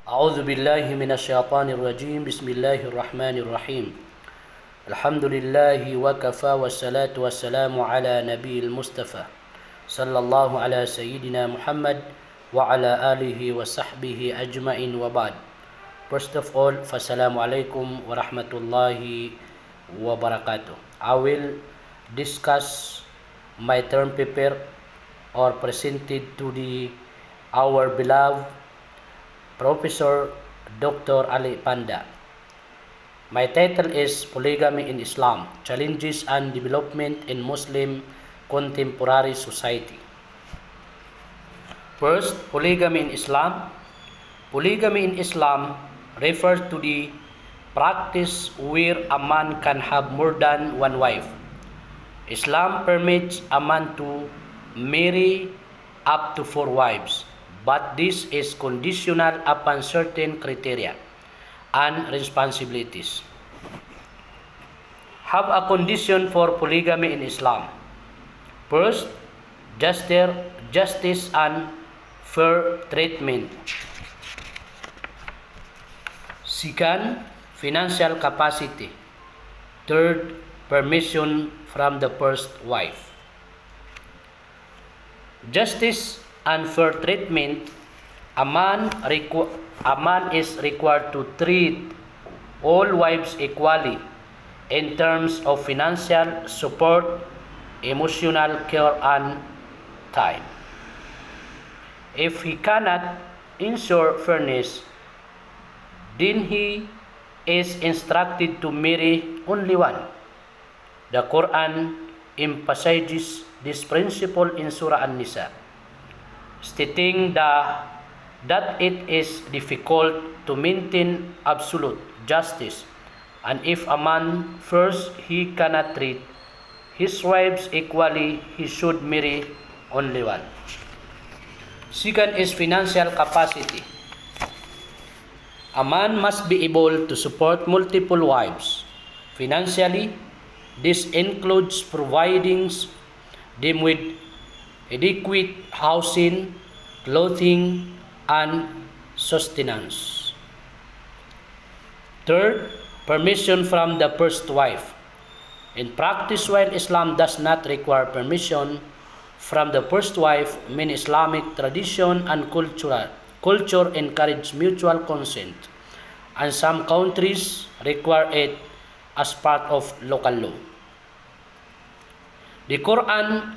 أعوذ بالله من الشيطان الرجيم بسم الله الرحمن الرحيم الحمد لله وكفى والصلاة والسلام على نبي المصطفى صلى الله على سيدنا محمد وعلى آله وصحبه أجمعين وبعد. First of all, فالسلام عليكم ورحمة الله وبركاته. I will discuss my term paper or presented to our beloved Professor Dr. Ali Panda. My title is Polygamy in Islam, Challenges and Development in Muslim Contemporary Society. First, polygamy in Islam. Polygamy in Islam refers to the practice where a man can have more than one wife. Islam permits a man to marry up to 4 wives, but this is conditional upon certain criteria and responsibilities. Have a condition for polygamy in Islam. First, justice and fair treatment. Second, financial capacity. Third, permission from the first wife. Justice and fair treatment. A man is required to treat all wives equally in terms of financial support, emotional care, and time. If he cannot ensure fairness, then he is instructed to marry only one. The Quran emphasizes this principle in Surah An-Nisa, stating that it is difficult to maintain absolute justice, and if a man first he cannot treat his wives equally, he should marry only one. Second is financial capacity. A man must be able to support multiple wives. Financially, this includes providing them with adequate housing, clothing, and sustenance. Third, permission from the first wife. In practice, while Islam does not require permission from the first wife, many Islamic tradition and culture encourage mutual consent, and some countries require it as part of local law. The Quran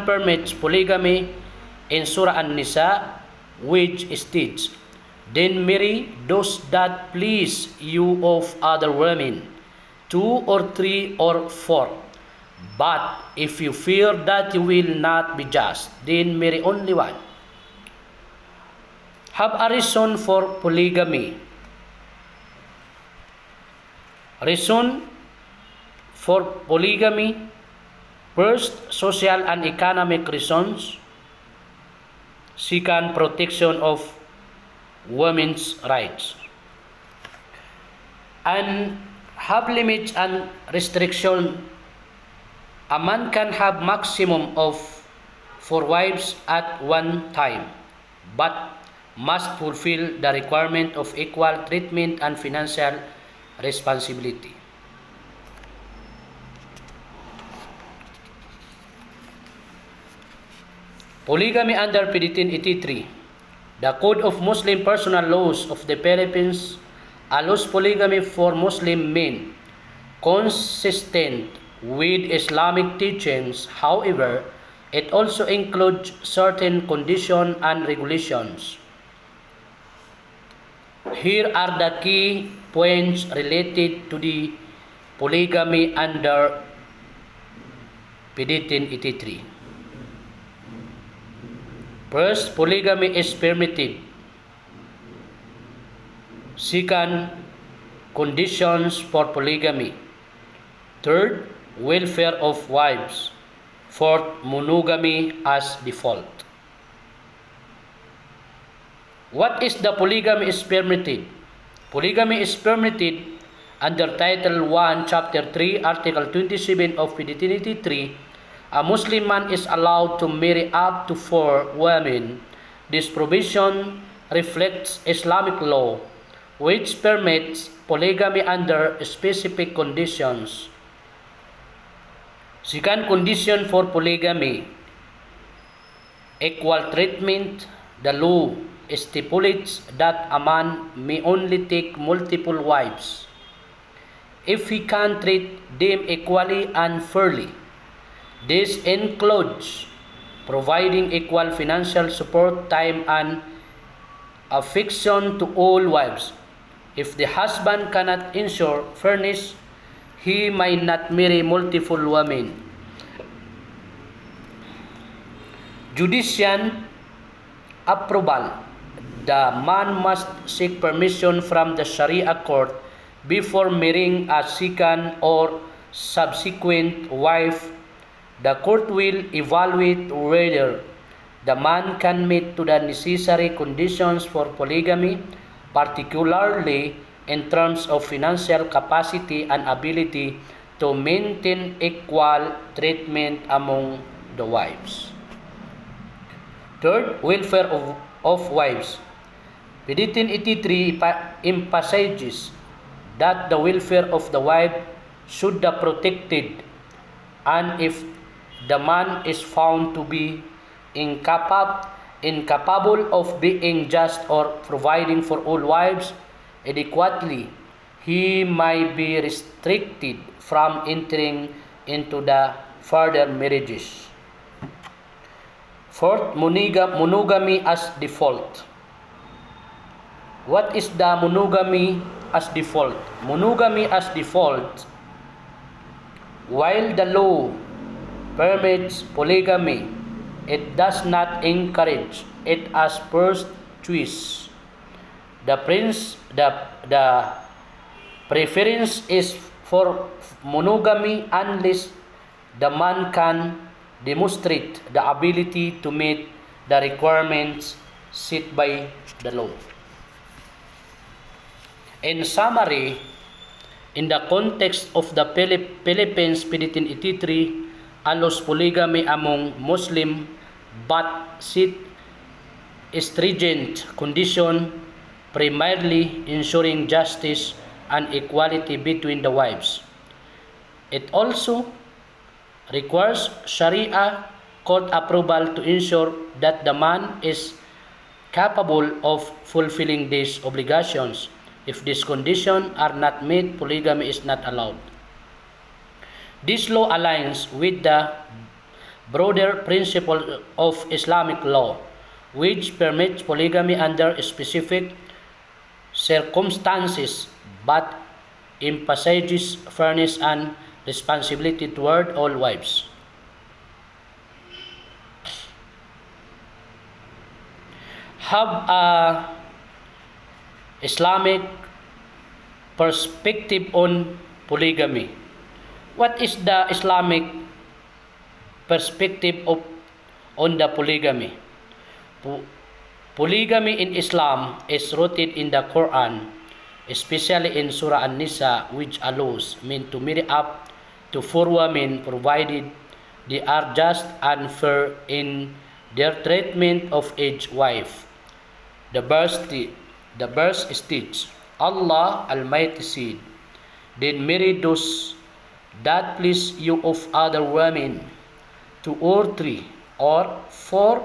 permits polygamy in Surah An-Nisa, which states, "Then marry those that please you of other women, 2 or 3 or 4. But if you fear that you will not be just, then marry only one." Have a reason for polygamy. Reason for polygamy. First, social and economic reasons. Second, protection of women's rights. And have limits and restriction. A man can have maximum of 4 wives at one time, but must fulfill the requirement of equal treatment and financial responsibility. Polygamy under PDTIN 83. The Code of Muslim Personal Laws of the Philippines allows polygamy for Muslim men, consistent with Islamic teachings. However, it also includes certain conditions and regulations. Here are the key points related to the polygamy under PDTIN 83. First, polygamy is permitted. Second, conditions for polygamy. Third, welfare of wives. Fourth, monogamy as default. What is the polygamy is permitted? Polygamy is permitted under Title 1, Chapter 3, Article 27 of PDTIN 83. A Muslim man is allowed to marry up to 4 women. This provision reflects Islamic law, which permits polygamy under specific conditions. Second condition for polygamy, equal treatment. The law stipulates that a man may only take multiple wives if he can treat them equally and fairly. This includes providing equal financial support, time, and affection to all wives. If the husband cannot ensure fairness, he may not marry multiple women. Judicial approval. The man must seek permission from the Sharia court before marrying a second or subsequent wife. The court will evaluate whether the man can meet to the necessary conditions for polygamy, particularly in terms of financial capacity and ability to maintain equal treatment among the wives. Third, welfare of wives. Peditin 83 emphasizes that the welfare of the wife should be protected, and if the man is found to be incapable of being just or providing for all wives adequately, he may be restricted from entering into the further marriages. Fourth, monogamy as default. What is the monogamy as default? Monogamy as default, while the law permits polygamy, it does not encourage it as first choice. The preference is for monogamy unless the man can demonstrate the ability to meet the requirements set by the law. In summary, in the context of the Philippines, Peditin 83 allows polygamy among Muslim but set stringent conditions, primarily ensuring justice and equality between the wives. It also requires Sharia court approval to ensure that the man is capable of fulfilling these obligations. If these conditions are not met, polygamy is not allowed. This law aligns with the broader principle of Islamic law, which permits polygamy under specific circumstances but emphasizes fairness and responsibility toward all wives. Have a Islamic perspective on polygamy. What is the Islamic perspective on the polygamy? Polygamy in Islam is rooted in the Quran, especially in Surah An-Nisa, which allows men to marry up to 4 women provided they are just and fair in their treatment of each wife. The verse states, Allah Almighty said, "Then marry those that please you of other women, 2 or 3 or 4,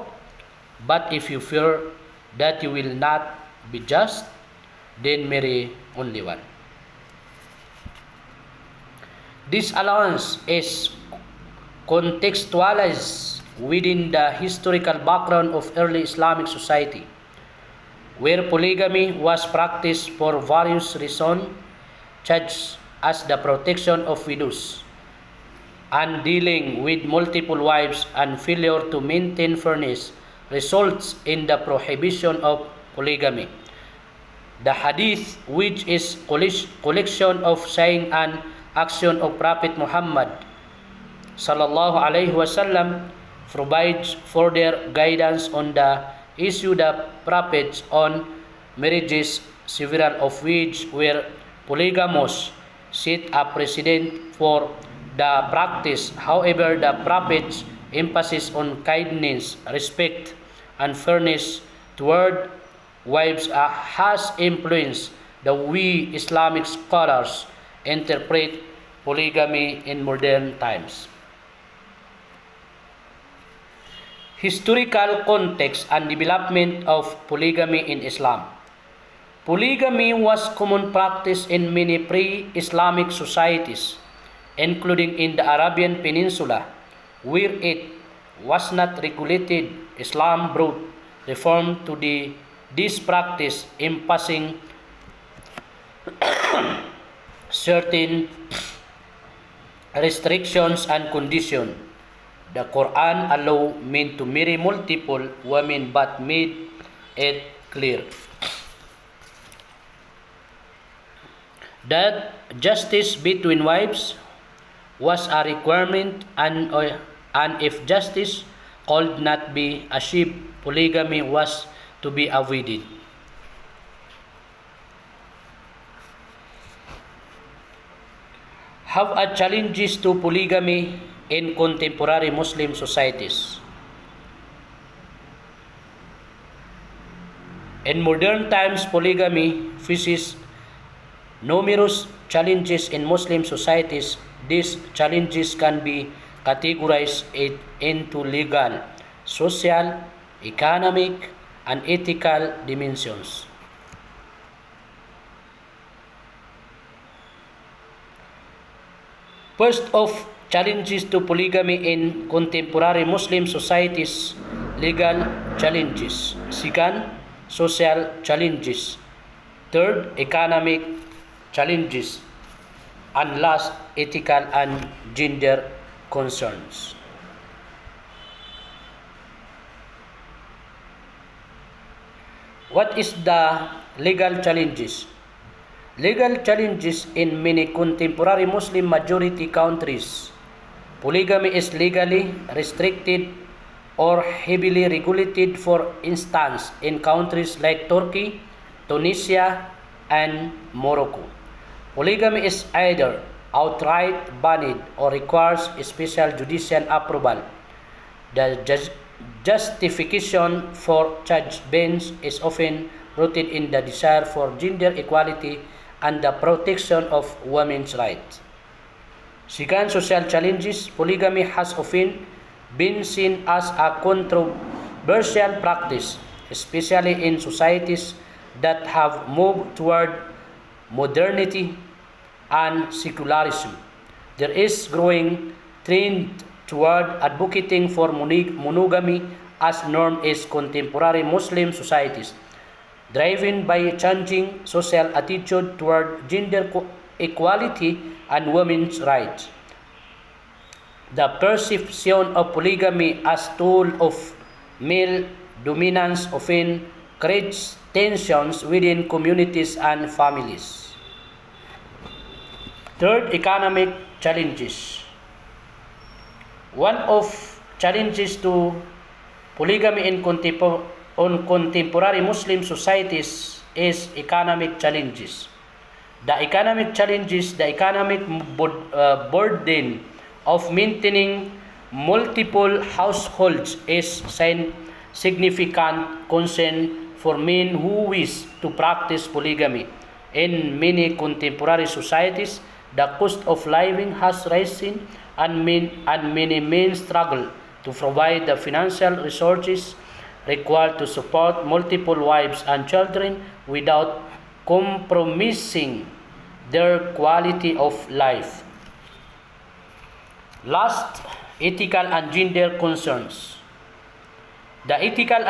but if you fear that you will not be just, then marry only one." This allowance is contextualized within the historical background of early Islamic society, where polygamy was practiced for various reasons, such as the protection of widows and dealing with multiple wives, and failure to maintain fairness results in the prohibition of polygamy. The Hadith, which is collection of saying and action of Prophet Muhammad sallallahu alaihi wasallam, provides further guidance on the issue. The prophets on marriages, several of which were polygamous, set a precedent for the practice. However, the prophets' emphasis on kindness, respect, and fairness toward wives has influenced the way Islamic scholars interpret polygamy in modern times. Historical context and development of polygamy in Islam. Polygamy was common practice in many pre-Islamic societies, including in the Arabian Peninsula, where it was not regulated. Islam brought reform to this practice, imposing certain restrictions and conditions. The Quran allowed men to marry multiple women but made it clear that justice between wives was a requirement, and if justice could not be achieved, polygamy was to be avoided. Have a challenges to polygamy in contemporary Muslim societies. In modern times, polygamy faces numerous challenges in Muslim societies. These challenges can be categorized into legal, social, economic, and ethical dimensions. First of challenges to polygamy in contemporary Muslim societies, legal challenges. Second, social challenges. Third, economic challenges. And last, ethical and gender concerns. What is the legal challenges? Legal challenges in many contemporary Muslim majority countries. Polygamy is legally restricted or heavily regulated, for instance, in countries like Turkey, Tunisia, and Morocco. Polygamy is either outright banned or requires special judicial approval. The justification for such bans is often rooted in the desire for gender equality and the protection of women's rights. Second, social challenges. Polygamy has often been seen as a controversial practice, especially in societies that have moved toward modernity and secularism. There is growing trend toward advocating for monogamy as norm in contemporary Muslim societies, driven by changing social attitude toward gender equality and women's rights. The perception of polygamy as tool of male dominance often creates tensions within communities and families. Third, economic challenges. One of challenges to polygamy in contemporary Muslim societies is economic challenges. The economic burden of maintaining multiple households is significant concern for men who wish to practice polygamy. In many contemporary societies, the cost of living has risen, and many men struggle to provide the financial resources required to support multiple wives and children without compromising their quality of life. Last, ethical and gender concerns. The ethical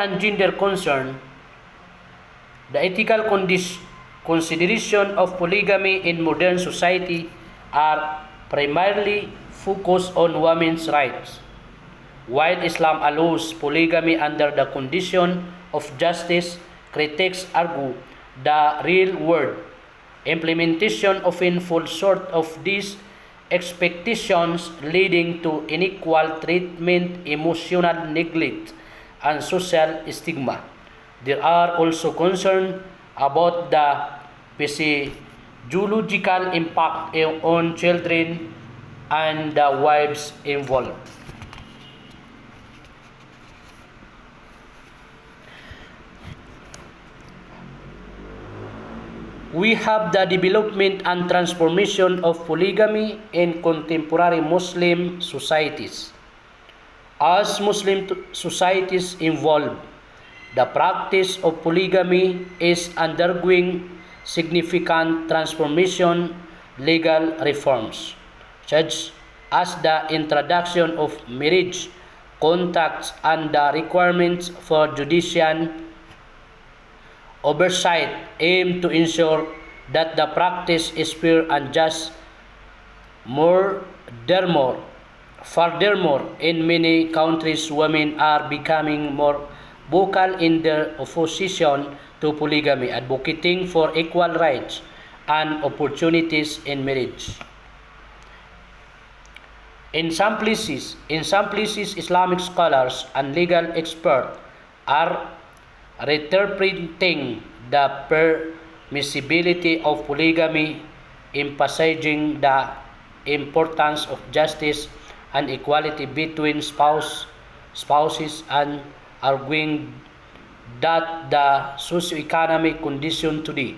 consideration of polygamy in modern society are primarily focused on women's rights. While Islam allows polygamy under the condition of justice, critics argue the real-world implementation often falls short of these expectations, leading to unequal treatment, emotional neglect, and social stigma. There are also concerns about the physiological impact on children and the wives involved. we have the development and transformation of polygamy in contemporary Muslim societies. As Muslim societies evolve, the practice of polygamy is undergoing significant transformation, legal reforms, such as the introduction of marriage contracts and the requirements for judicial oversight aim to ensure that the practice is fair and just. Furthermore, in many countries, women are becoming more vocal in their opposition to polygamy, advocating for equal rights and opportunities in marriage. In some places, Islamic scholars and legal experts are reinterpreting the permissibility of polygamy, emphasizing the importance of justice and equality between spouses and arguing that the socioeconomic condition today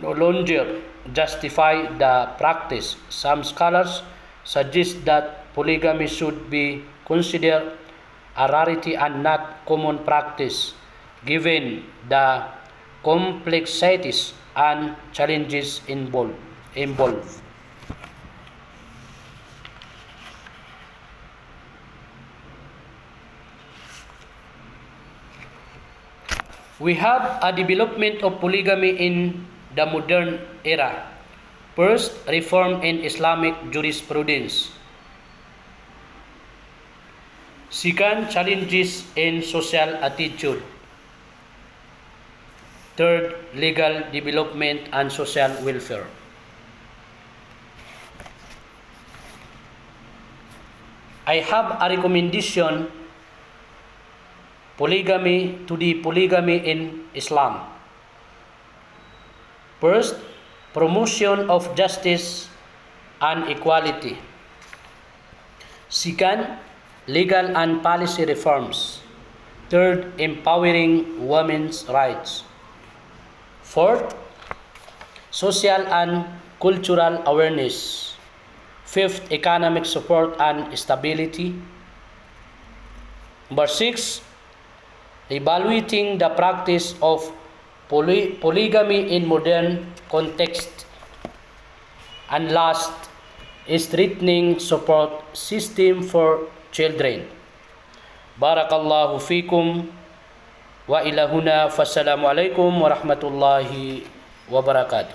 no longer justify the practice. Some scholars suggest that polygamy should be considered a rarity and not common practice, given the complexities and challenges involved. We have a development of polygamy in the modern era. First, reform in Islamic jurisprudence. Second, challenges in social attitude. Third, legal development and social welfare. I have a recommendation to the polygamy in Islam. First, promotion of justice and equality. Second, legal and policy reforms. Third, empowering women's rights. Fourth, social and cultural awareness. Fifth, economic support and stability. Number 6, evaluating the practice of polygamy in modern context. And last, strengthening support system for children. Barakallahu fikum wa ila huna, fassalamu alaikum wa rahmatullahi wa barakatuh.